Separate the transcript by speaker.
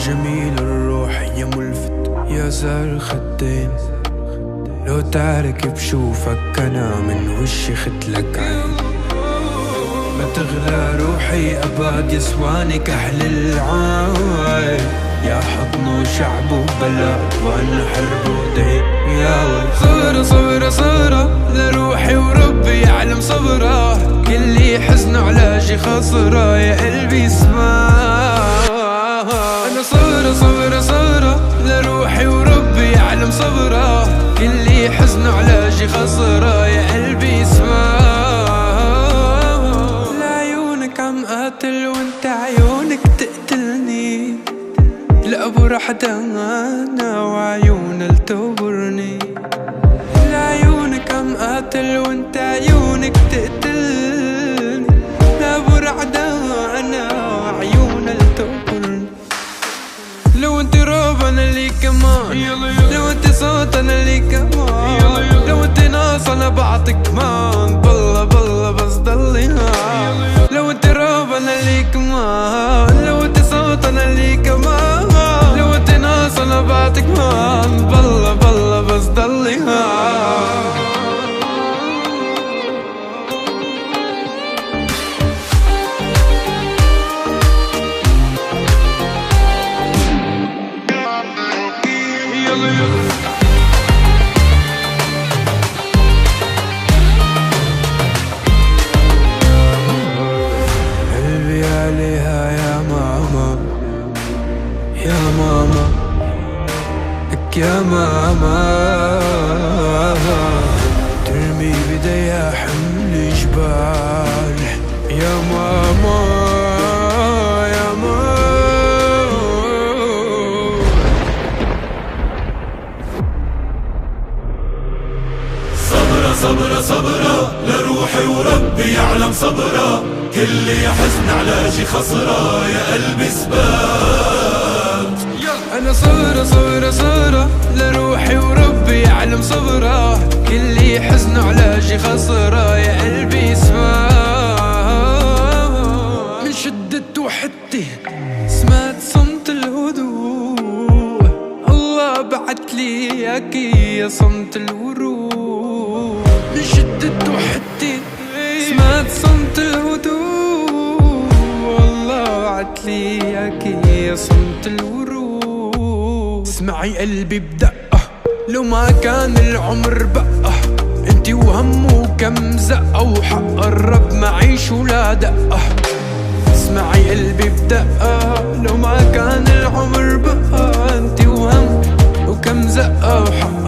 Speaker 1: جميل الروح يا ملفت يا زار خدين، لو تعرك بشوفك أنا من وشي ختلك عين. ما تغلى روحي أباد يسواني كحل العاين، يا حضن وشعب وبلد وأنا حرب ودين. يا صبرة صبرة صبرة لروحي وربي يعلم صبرة، كل حزن علاجي خسرة يا قلبي اسمع. أنا صبرة صبرة صبرة لروحي وربي يعلم صبرة، كل حزن علاجي خسرة يا قلبي اسمع. لعيونك عم قاتل وانت عيونك تقتلني، لأبو رح دانا وعيونها لتبرني. لعيونك عم قاتل وانت عيونك تقتلني، لأبو رح دانا وعيونها لتبرني. لو انت راب انا لي كمان، لو انت صوت انا لي كمان، لو انت ناس انا بعطيك كمان، بالله بالله بس ضلي هان. لو انت راب انا لي كمان، لو انت صوت انا لي كمان، لو انت ناس انا بعطيك كمان، بالله بالله بس ضلي هان. قلبي عليها يا ماما يا ماما لك يا ماما، ترمي بديها حمل جبال يا ماما يا ماما.
Speaker 2: صبرة صبرة صبرة لروحي وربي يعلم صبرة، كل حزن علاجي خسرة يا قلبي اثبات.
Speaker 1: أنا صبرة صبرة صبرة لروحي وربي يعلم صبرة، كل حزن علاجي خسرة يا قلبي اسمع. من شدة وحدتي سمعت صمت الهدوء، الله بعتلي اياكي يا صمت الورود. من شدة وحدتي سمعت صمت الهدوء، الله بعتلي اياكي يا صمت الورود. اسمعي قلبي بدقة لو ما كان العمر بقى، انتي وهم وكم زقة وحق الرب معيش ولا دقة. اسمعي قلبي بدقة لو ما كان العمر